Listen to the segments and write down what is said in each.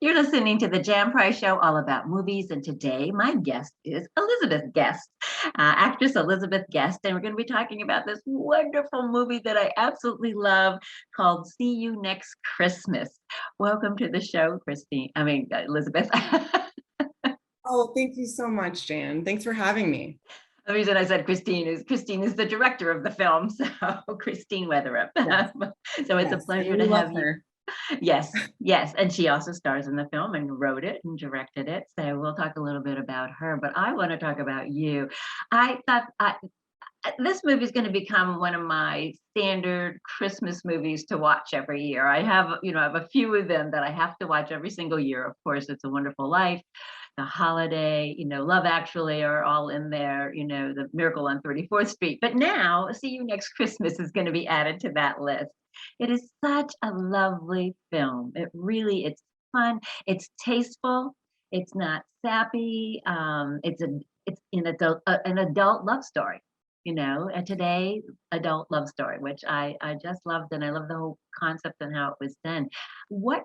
You're listening to the Jan Price Show, all about movies. And today, my guest is Elizabeth Guest, actress Elizabeth Guest. And we're going to be talking about this wonderful movie that I absolutely love called See You Next Christmas. Welcome to the show, Elizabeth. Oh, thank you so much, Jan. Thanks for having me. The reason I said Christine is the director of the film, so Christine Weatherup. Yes. So it's a Yes, pleasure and to we love have her. you. Yes, yes. And she also stars in the film and wrote it and directed it. So we'll talk a little bit about her, but I want to talk about you. I thought this movie is going to become one of my standard Christmas movies to watch every year. I have a few of them that I have to watch every single year. Of course, It's a Wonderful Life, The Holiday, Love Actually are all in there, The Miracle on 34th Street. But now, See You Next Christmas is going to be added to that list. It is such a lovely film. It's fun, it's tasteful, it's not sappy. An adult love story, a today adult love story, which I just loved, and I love the whole concept and how it was done. What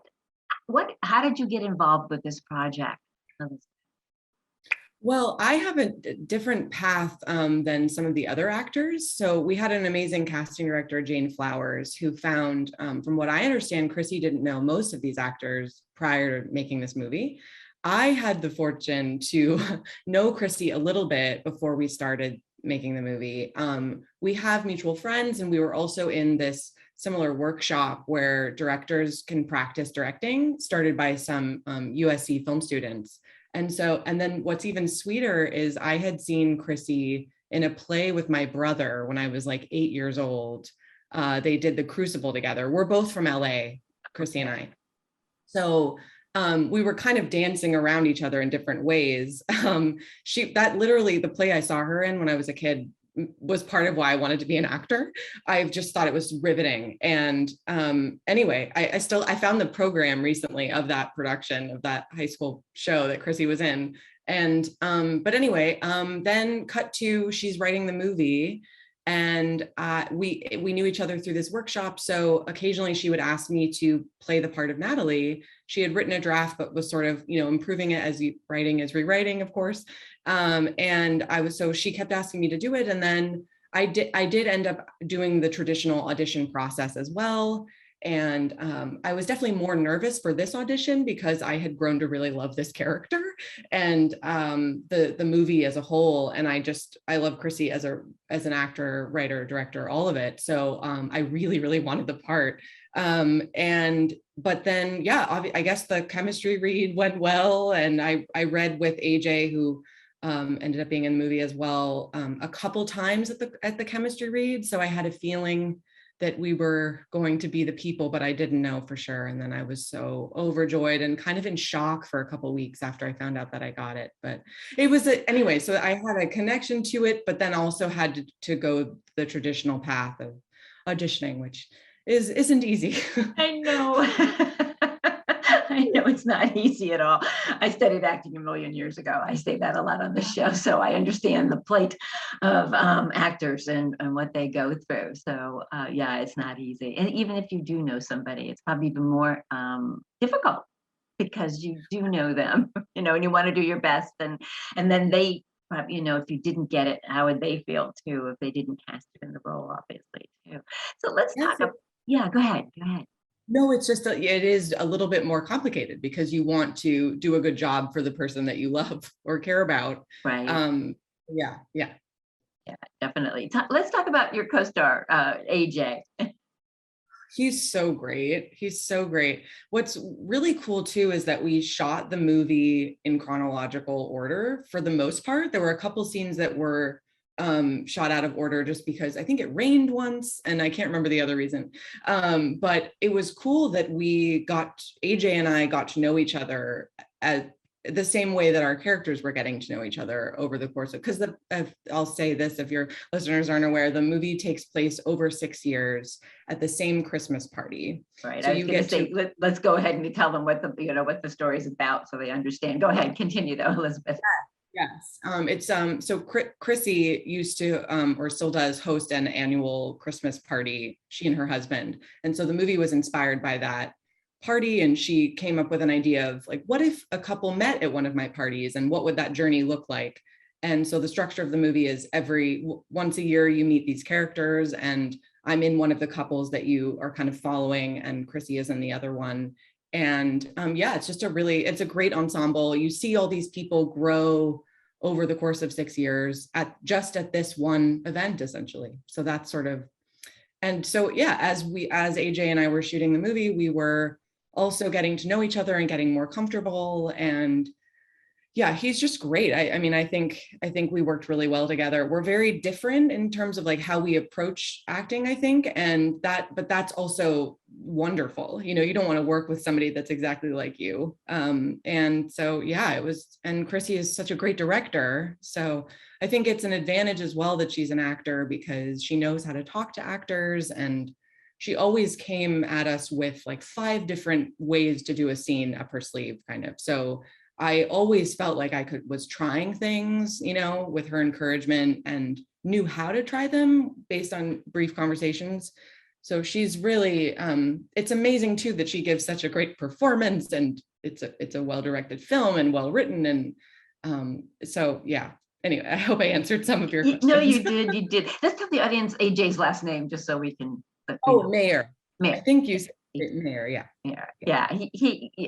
how did you get involved with this project? Well, I have a different path than some of the other actors. So we had an amazing casting director, Jane Flowers, who found, from what I understand, Chrissy didn't know most of these actors prior to making this movie. I had the fortune to know Chrissy a little bit before we started making the movie. We have mutual friends, and we were also in this similar workshop where directors can practice directing, started by some USC film students. And then what's even sweeter is I had seen Chrissy in a play with my brother when I was like 8 years old. They did The Crucible together. We're both from LA, Chrissy and I. So we were kind of dancing around each other in different ways. The play I saw her in when I was a kid was part of why I wanted to be an actor. I just thought it was riveting. And anyway, I found the program recently of that production of that high school show that Chrissy was in. And but anyway, then cut to she's writing the movie. And we knew each other through this workshop. So occasionally she would ask me to play the part of Natalie. She had written a draft, but was sort of, improving it as writing is rewriting, of course. So she kept asking me to do it. And then I did end up doing the traditional audition process as well. And I was definitely more nervous for this audition because I had grown to really love this character and the movie as a whole. And I love Chrissy as an actor, writer, director, all of it. So I really, really wanted the part. But then, I guess the chemistry read went well. And I read with AJ, who ended up being in the movie as well, a couple times at the chemistry read. So I had a feeling that we were going to be the people, but I didn't know for sure. And then I was so overjoyed and kind of in shock for a couple of weeks after I found out that I got it. But it was anyway, so I had a connection to it, but then also had to go the traditional path of auditioning, which isn't easy. I know. I know it's not easy at all. I studied acting a million years ago. I say that a lot on the show, so I understand the plight of actors and what they go through. So it's not easy. And even if you do know somebody, it's probably even more difficult because you do know them, and you want to do your best. And then they, if you didn't get it, how would they feel too if they didn't cast you in the role, obviously too. So let's talk. Yeah, go ahead. No, it's just it is a little bit more complicated because you want to do a good job for the person that you love or care about. Right. Yeah, definitely. Let's talk about your co-star, AJ. He's so great. What's really cool too is that we shot the movie in chronological order for the most part. There were a couple scenes that were shot out of order just because I think it rained once and I can't remember the other reason. But it was cool that AJ and I got to know each other at the same way that our characters were getting to know each other over the course of, because I'll say this, if your listeners aren't aware, the movie takes place over 6 years at the same Christmas party. Right. So I was going to say, let's go ahead and tell them what the story is about so they understand. Go ahead, continue though, Elizabeth. Yes, it's so Chrissy used to or still does host an annual Christmas party, she and her husband, and so the movie was inspired by that. party, and she came up with an idea of like, what if a couple met at one of my parties, and what would that journey look like? And so the structure of the movie is once a year you meet these characters, and I'm in one of the couples that you are kind of following, and Chrissy is in the other one. And yeah, it's a great ensemble. You see all these people grow over the course of 6 years at this one event, essentially. So that's sort of, and so yeah, as AJ and I were shooting the movie, we were also getting to know each other and getting more comfortable. And yeah, he's just great. I mean, I think we worked really well together. We're very different in terms of like how we approach acting, I think, but that's also wonderful. You know, you don't want to work with somebody that's exactly like you. And so yeah, and Chrissy is such a great director. So I think it's an advantage as well that she's an actor, because she knows how to talk to actors, and she always came at us with like 5 different ways to do a scene up her sleeve, kind of. So I always felt like was trying things, you know, with her encouragement, and knew how to try them based on brief conversations. So she's really, it's amazing too that she gives such a great performance, and it's a well-directed film and well-written. And so yeah, anyway, I hope I answered some of your questions. No, you did. Let's tell the audience AJ's last name, just so we can. Mayer. I think you said Mayer, yeah. Yeah.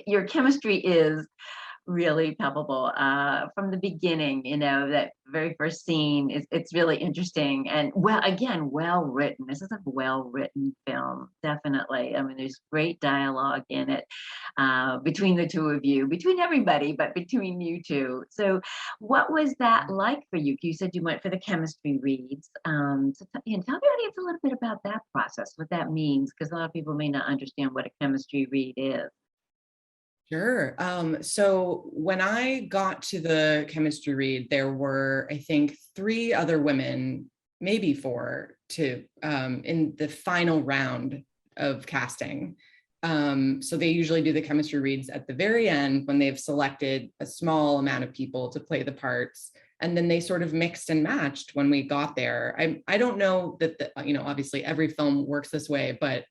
Your chemistry is really palpable from the beginning. You know, that very first scene it's really interesting, and well written. This is a well written film, definitely. I mean, there's great dialogue in it between the two of you, between everybody, but between you two. So what was that like for you? You said you went for the chemistry reads. So tell the audience a little bit about that process, what that means, because a lot of people may not understand what a chemistry read is. Sure. So when I got to the chemistry read, there were, I think, 3 other women, maybe 4, in the final round of casting. So they usually do the chemistry reads at the very end when they've selected a small amount of people to play the parts. And then they sort of mixed and matched when we got there. I don't know that, obviously every film works this way, but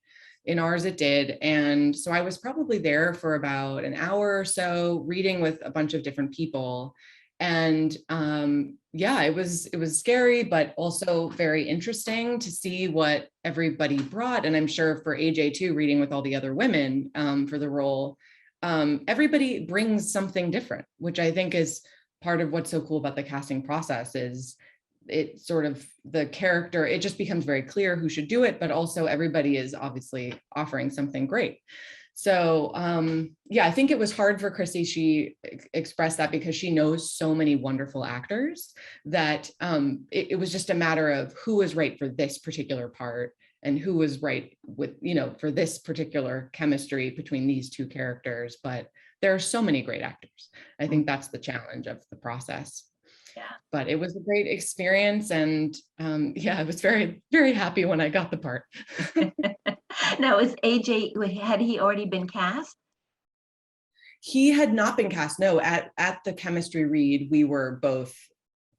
in ours it did. And so I was probably there for about an hour or so reading with a bunch of different people. And yeah, it was scary, but also very interesting to see what everybody brought. And I'm sure for AJ too, reading with all the other women for the role, everybody brings something different, which I think is part of what's so cool about the casting process. Is it sort of the character, it just becomes very clear who should do it, but also everybody is obviously offering something great. So yeah, I think it was hard for Chrissy. She expressed that because she knows so many wonderful actors that it was just a matter of who was right for this particular part and who was right with, for this particular chemistry between these 2 characters. But there are so many great actors. I think that's the challenge of the process. Yeah. But it was a great experience, and yeah, I was very, very happy when I got the part. Now, is AJ, had he already been cast? He had not been cast. No, at the chemistry read, we were both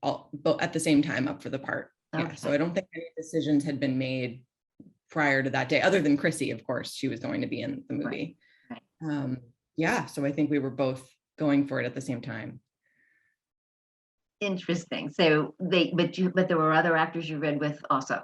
at the same time up for the part. Okay. Yeah, so I don't think any decisions had been made prior to that day, other than Chrissy, of course, she was going to be in the movie. Right. Yeah, so I think we were both going for it at the same time. Interesting. So but there were other actors you read with also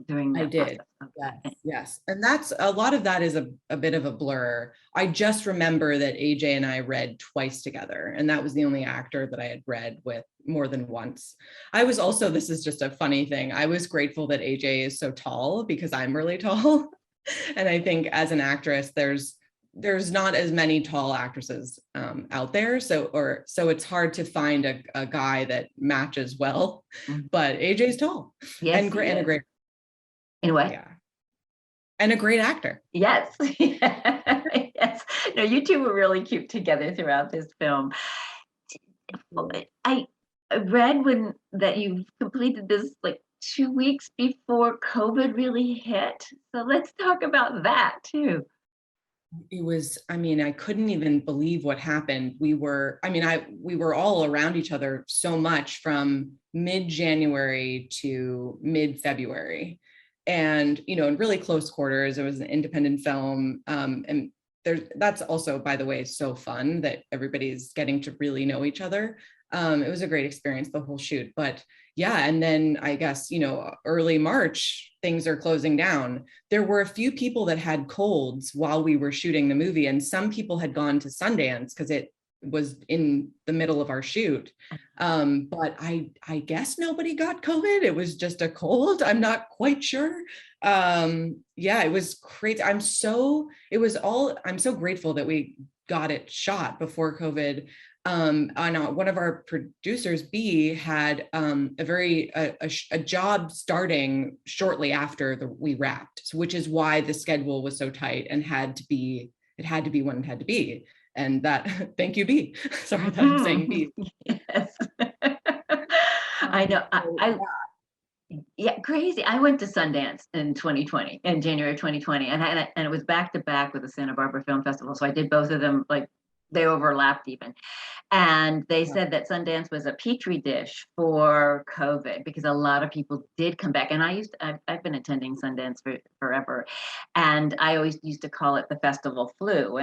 during that process. Okay. Yes. And that's a lot of that is a bit of a blur. I just remember that AJ and I read twice together, and that was the only actor that I had read with more than once. I was also, this is just a funny thing, I was grateful that AJ is so tall because I'm really tall. And I think as an actress, there's not as many tall actresses out there. So it's hard to find a guy that matches well, but AJ's tall. Yes, and a great. In what? Yeah. And a great actor. Yes. Yes. No, you 2 were really cute together throughout this film. I read that you completed this like 2 weeks before COVID really hit. So let's talk about that too. It was, I couldn't even believe what happened. We were all around each other so much from mid-January to mid-February. And, in really close quarters. It was an independent film. And that's also, by the way, so fun that everybody's getting to really know each other. It was a great experience, the whole shoot. But yeah, and then I guess, early March, things are closing down. There were a few people that had colds while we were shooting the movie, and some people had gone to Sundance because it was in the middle of our shoot. But I guess nobody got COVID. It was just a cold. I'm not quite sure. Yeah, it was crazy. I'm so grateful that we got it shot before COVID. One of our producers, B, had a job starting shortly after we wrapped, which is why the schedule was so tight and it had to be when it had to be. And that, thank you, B. Sorry that I'm saying B. Yes. I know. Yeah, crazy. I went to Sundance in 2020, in January 2020, and it was back to back with the Santa Barbara Film Festival. So I did both of them, like they overlapped even. And they said that Sundance was a petri dish for COVID because a lot of people did come back. And I've been attending Sundance for forever. And I always used to call it the festival flu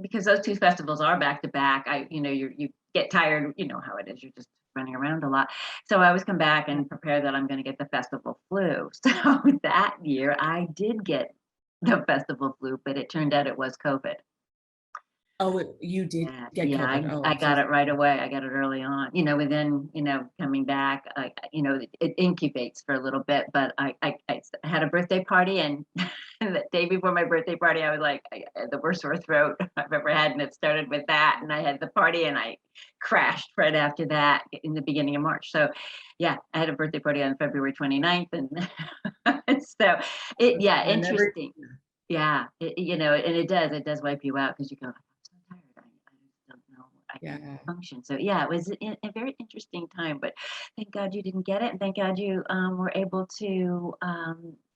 because those two festivals are back to back. You get tired, you know how it is. You're just running around a lot. So I always come back and prepare that I'm going to get the festival flu. So that year I did get the festival flu, but it turned out it was COVID. Oh, you did get COVID. I got it right away. I got it early on. Within coming back, it incubates for a little bit. But I had a birthday party, and the day before my birthday party, I was like, I had the worst sore throat I've ever had, and it started with that. And I had the party, and I crashed right after that in the beginning of March. So, yeah, I had a birthday party on February 29th, and so interesting. Yeah, and it does wipe you out because you go, I function. So yeah, it was a very interesting time, but thank God you didn't get it, and thank God you were able to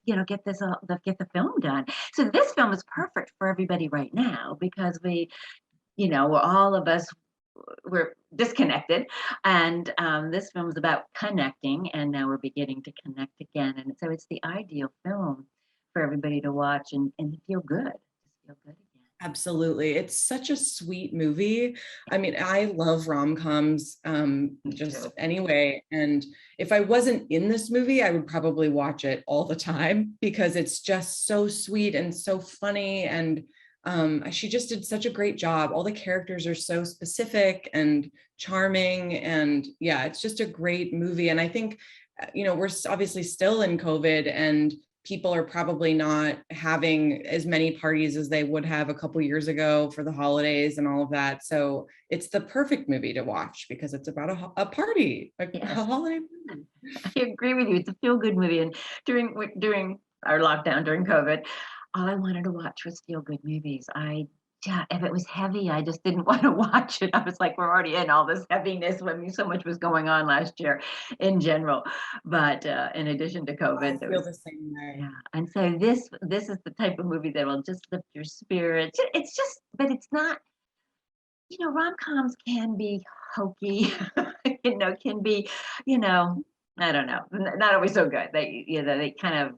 get the film done. So this film is perfect for everybody right now because we're disconnected, and this film is about connecting, and now we're beginning to connect again, and so it's the ideal film for everybody to watch and feel good. Just feel good again. Absolutely. It's such a sweet movie. I mean, I love rom-coms just anyway. And if I wasn't in this movie, I would probably watch it all the time because it's just so sweet and so funny. And she just did such a great job. All the characters are so specific and charming. And yeah, it's just a great movie. And I think, we're obviously still in COVID, and people are probably not having as many parties as they would have a couple years ago for the holidays and all of that. So it's the perfect movie to watch because it's about a party, a holiday movie. I agree with you. It's a feel-good movie. And during our lockdown, during COVID, all I wanted to watch was feel-good movies. If it was heavy, I just didn't want to watch it. I was like, we're already in all this heaviness when so much was going on last year in general. But in addition to COVID, I feel the same way. Yeah, and so this is the type of movie that will just lift your spirits. But it's not. Rom-coms can be hokey. Can be, I don't know, not always so good. They kind of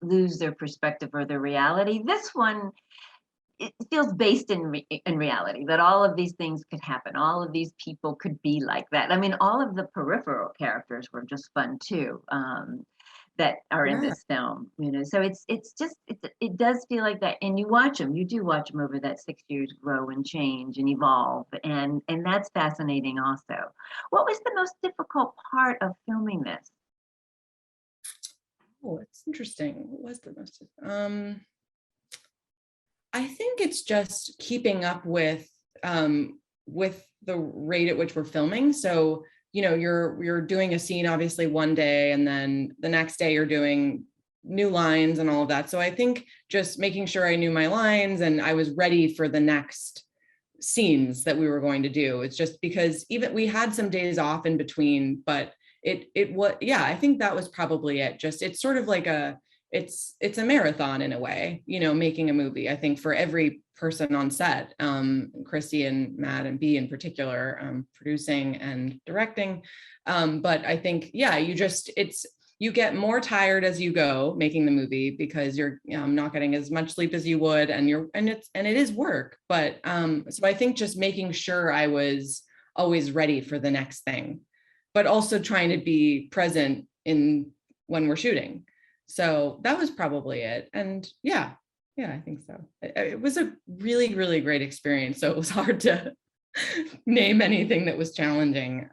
lose their perspective or their reality. This one, it feels based in reality, that all of these things could happen. All of these people could be like that. I mean, all of the peripheral characters were just fun too, that are in this film. So it does feel like that. And you do watch them over that 6 years grow and change and evolve, and that's fascinating also. What was the most difficult part of filming this? Oh, it's interesting. What was the most? I think it's just keeping up with the rate at which we're filming. So, you're doing a scene obviously one day, and then the next day you're doing new lines and all of that. So I think just making sure I knew my lines and I was ready for the next scenes that we were going to do. It's just because even we had some days off in between, but it was, I think that was probably it. Just, it's sort of like it's a marathon in a way, making a movie. I think for every person on set, Chrissy and Matt and B in particular, producing and directing. But I think, you get more tired as you go making the movie because you're not getting as much sleep as you would, and it is work. But so I think just making sure I was always ready for the next thing, but also trying to be present in when we're shooting. So that was probably it. And yeah, I think so. It was a really, really great experience. So it was hard to name anything that was challenging.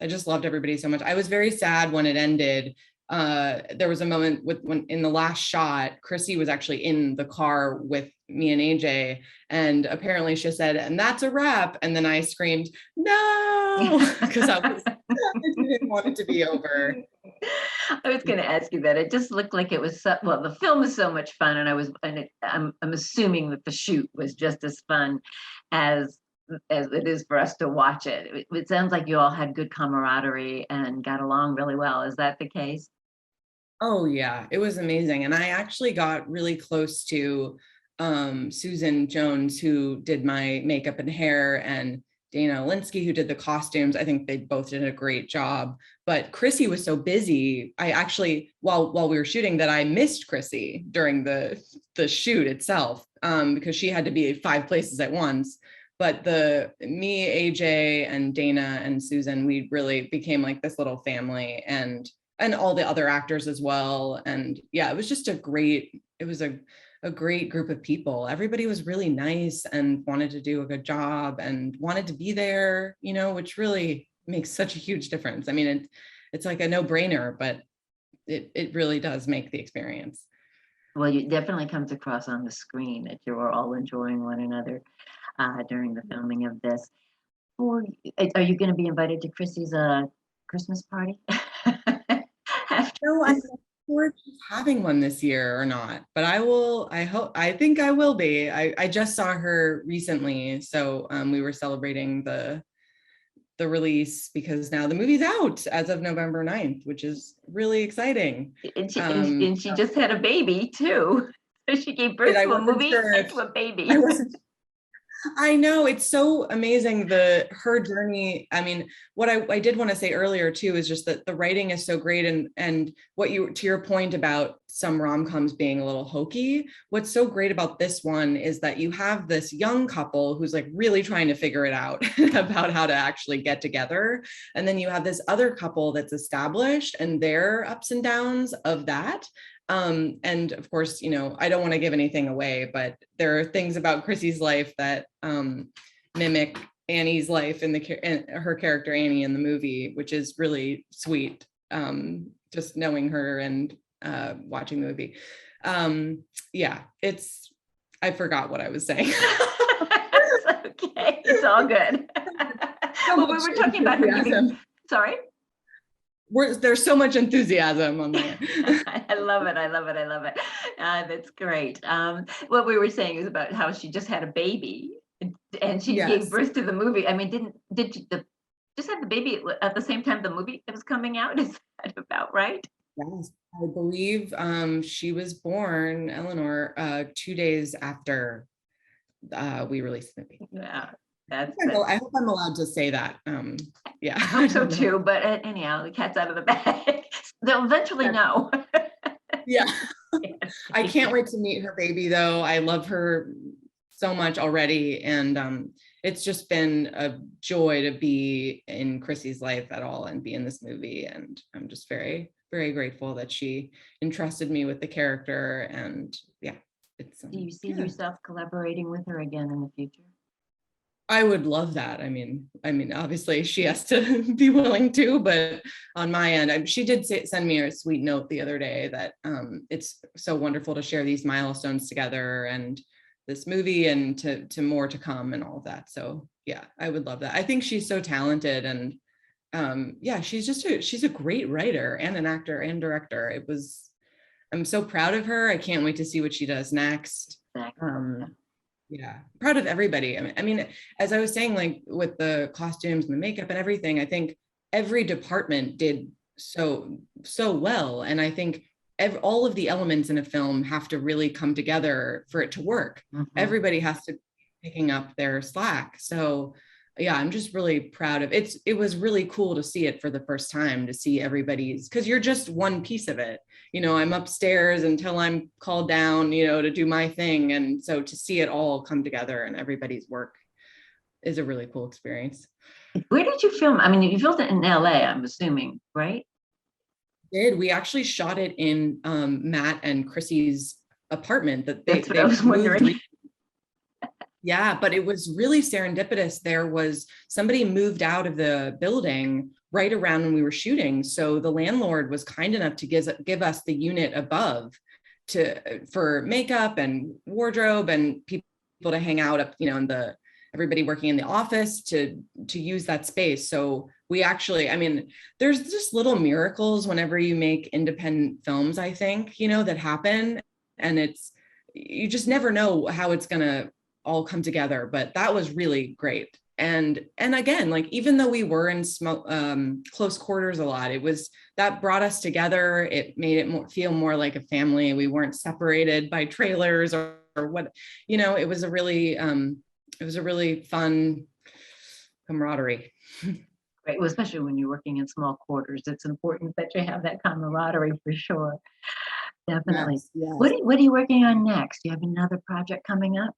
I just loved everybody so much. I was very sad when it ended. There was a moment when in the last shot, Chrissy was actually in the car with me and AJ, and apparently she said, "And that's a wrap." And then I screamed, "No!" because I didn't want it to be over. I was going to ask you that. It just looked like it was well, the film was so much fun, and I'm assuming that the shoot was just as fun as it is for us to watch it. It sounds like you all had good camaraderie and got along really well. Is that the case? Oh yeah, it was amazing. And I actually got really close to Susan Jones, who did my makeup and hair, and Dana Alinsky, who did the costumes. I think they both did a great job. But Chrissy was so busy. I actually, while we were shooting, that I missed Chrissy during the shoot itself, because she had to be 5 places at once. But me, AJ, and Dana and Susan, we really became like this little family, and all the other actors as well. And yeah, it was just a great group of people. Everybody was really nice and wanted to do a good job and wanted to be there, which really makes such a huge difference. I mean, it's like a no-brainer, but it really does make the experience. Well, it definitely comes across on the screen that you were all enjoying one another during the filming of this. Are you going to be invited to Chrissy's Christmas party? No, I'm not sure if she's having one this year or not, but I think I will be. I just saw her recently, so we were celebrating the release, because now the movie's out as of November 9th, which is really exciting. And she just had a baby too. So she gave birth to a movie and to a baby. I know, it's so amazing, her journey. I mean, what I did want to say earlier too is just that the writing is so great, and what to your point about some rom-coms being a little hokey, what's so great about this one is that you have this young couple who's like really trying to figure it out about how to actually get together, and then you have this other couple that's established and their ups and downs of that. And of course, I don't want to give anything away, but there are things about Chrissy's life that mimic Annie's life in her character Annie in the movie, which is really sweet. Just knowing her and watching the movie. Yeah, I forgot what I was saying. It's okay, it's all good. Well, we were talking about her sorry? There's so much enthusiasm on there. I love it. That's great. What we were saying is about how she just had a baby, and she gave birth to the movie. I mean, did you just have the baby at the same time the movie was coming out? Is that about right? Yes, I believe she was born, Eleanor, 2 days after we released the movie. Yeah. I hope I'm allowed to say that. Yeah, I hope so too. But anyhow, the cat's out of the bag. They'll eventually know. Yeah. I can't wait to meet her baby, though. I love her so much already, and it's just been a joy to be in Chrissy's life at all and be in this movie. And I'm just very, very grateful that she entrusted me with the character. And yeah, do you see yourself collaborating with her again in the future? I would love that. I mean, obviously she has to be willing to, but on my end, she did send me a sweet note the other day that it's so wonderful to share these milestones together and this movie, and to more to come and all of that. So yeah, I would love that. I think she's so talented, and yeah, she's a great writer and an actor and director. I'm so proud of her. I can't wait to see what she does next. Yeah, proud of everybody. I mean, as I was saying, like with the costumes and the makeup and everything, I think every department did so well. And I think all of the elements in a film have to really come together for it to work. Mm-hmm. Everybody has to be picking up their slack. So yeah, I'm just really proud of it. It was really cool to see it for the first time, to see everybody's, because you're just one piece of it. I'm upstairs until I'm called down, to do my thing. And so to see it all come together and everybody's work is a really cool experience. Where did you film? I mean, you filmed it in LA, I'm assuming, right? We actually shot it in Matt and Chrissy's apartment that That's what I they was moved. wondering. Yeah, but it was really serendipitous. There was somebody moved out of the building right around when we were shooting. So the landlord was kind enough to give us the unit above for makeup and wardrobe and people to hang out up, and everybody working in the office to use that space. So we actually, I mean, there's just little miracles whenever you make independent films, I think, that happen. And you just never know how it's gonna all come together, but that was really great. And again, like, even though we were in close quarters a lot, that brought us together. It made it feel more like a family. We weren't separated by trailers or what, it was a really fun camaraderie. Right. Well, especially when you're working in small quarters, it's important that you have that camaraderie for sure. Definitely. Yes, yes. What are you working on next? Do you have another project coming up?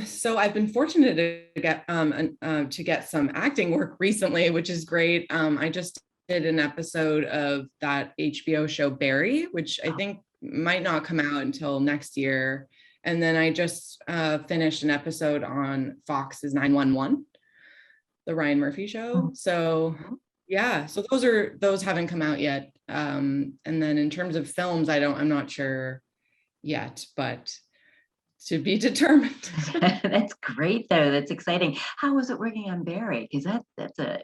So I've been fortunate to get some acting work recently, which is great. I just did an episode of that HBO show Barry, which I think might not come out until next year. And then I just finished an episode on Fox's 911, the Ryan Murphy show. So yeah, so those haven't come out yet. And then in terms of films, I'm not sure yet, but to be determined. That's great though. That's exciting. How was it working on Barry? Because that's a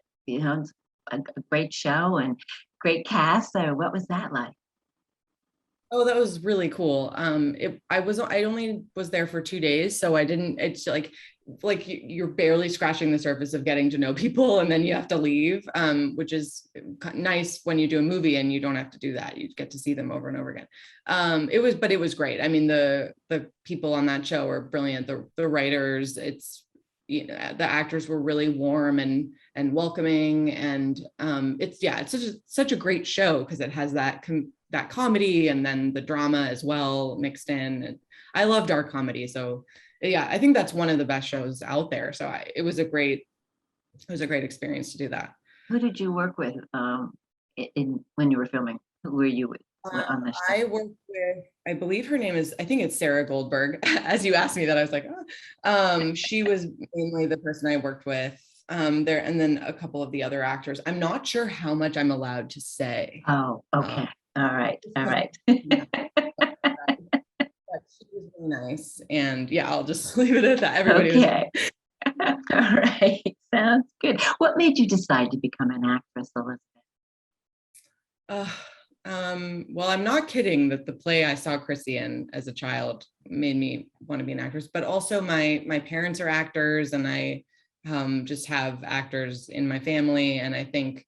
a great show and great cast. So what was that like? Oh, that was really cool. I only was there for 2 days, so I didn't, it's like you're barely scratching the surface of getting to know people, and then you have to leave, which is nice when you do a movie and you don't have to do that. You get to see them over and over again. It was great. I mean, the people on that show are brilliant. The writers, the actors were really warm and welcoming, and it's such a great show because it has that comedy and then the drama as well mixed in. And I love dark comedy, so yeah, I think that's one of the best shows out there. So it was a great experience to do that. Who did you work with when you were filming? Who were you with on the show? I worked with, I believe her name is, I think it's Sarah Goldberg. As you asked me that, I was like, oh. She was mainly the person I worked with there, and then a couple of the other actors. I'm not sure how much I'm allowed to say. Oh, okay. All right. She was really nice, and yeah, I'll just leave it at that. Everybody okay. All right. Sounds good. What made you decide to become an actress, Elizabeth? Well, I'm not kidding that the play I saw Chrissy in as a child made me want to be an actress, but also my parents are actors, and I just have actors in my family, and I think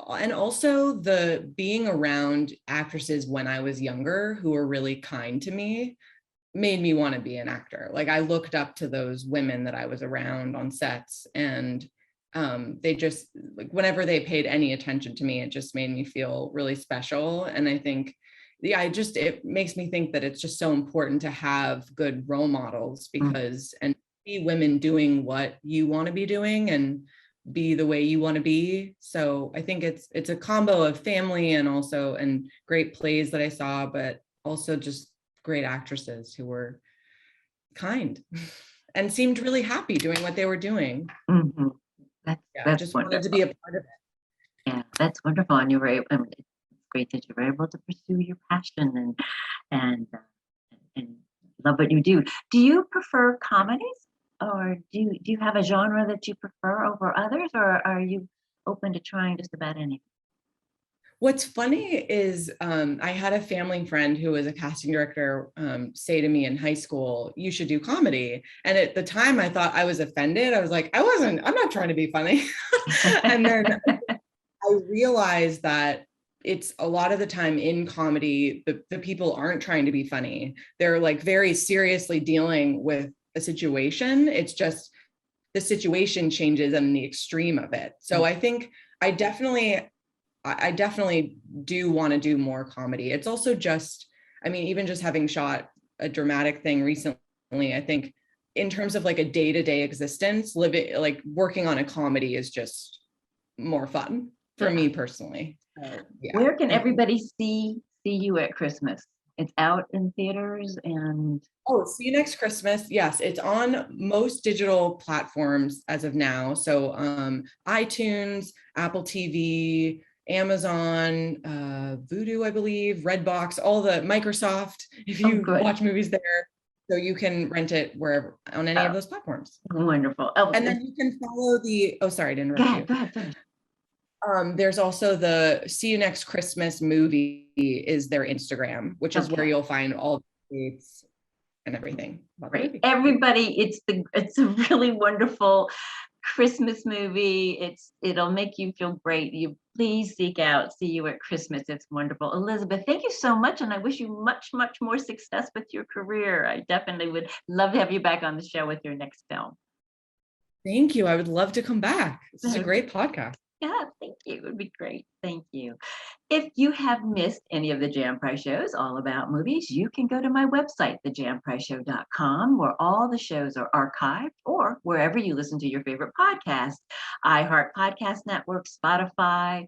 and also the being around actresses when I was younger who were really kind to me made me want to be an actor. Like, I looked up to those women that I was around on sets, and they just, like, whenever they paid any attention to me, it just made me feel really special. And I think it makes me think that it's just so important to have good role models, because and see women doing what you want to be doing and be the way you want to be. So I think it's a combo of family and great plays that I saw, but also just great actresses who were kind and seemed really happy doing what they were doing. Mm-hmm. I just wanted to be a part of it. Yeah, that's wonderful. And it's great that you were able to pursue your passion and love what you do. Do you prefer comedies, or do you have a genre that you prefer over others, or are you open to trying just about anything? What's funny is I had a family friend who was a casting director say to me in high school, you should do comedy. And at the time I thought I was offended. I was like, I'm not trying to be funny. And then I realized that it's a lot of the time in comedy, the people aren't trying to be funny. They're like very seriously dealing with a situation. It's just the situation changes and the extreme of it. So I think I definitely do want to do more comedy. It's also just, I mean, even just having shot a dramatic thing recently, I think in terms of like a day-to-day existence, living, like working on a comedy is just more fun for me personally. So, yeah. Where can everybody see you at Christmas? It's out in theaters and Oh, see you next Christmas. Yes, it's on most digital platforms as of now. So iTunes, Apple TV, Amazon, Vudu, I believe, Redbox, all the Microsoft, if you watch movies there. So you can rent it wherever on any of those platforms. Wonderful. And then you can follow the, oh, sorry to interrupt you. Go ahead. There's also the See You Next Christmas movie is their Instagram, which is where you'll find all the dates and everything. Great. Everybody, it's a really wonderful Christmas movie. It'll make you feel great. You please seek out See You at Christmas. It's wonderful. Elizabeth, thank you so much. And I wish you much, much more success with your career. I definitely would love to have you back on the show with your next film. Thank you. I would love to come back. This is a great podcast. Yeah, thank you. It would be great. Thank you. If you have missed any of the Jan Price shows all about movies, you can go to my website, thejanpriceshow.com, where all the shows are archived, or wherever you listen to your favorite podcast, iHeart Podcast Network, Spotify,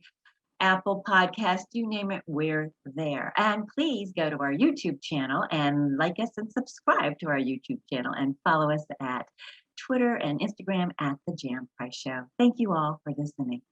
Apple Podcast, you name it, we're there. And please go to our YouTube channel and like us and subscribe to our YouTube channel and follow us at Twitter and Instagram at The Jan Price Show. Thank you all for listening.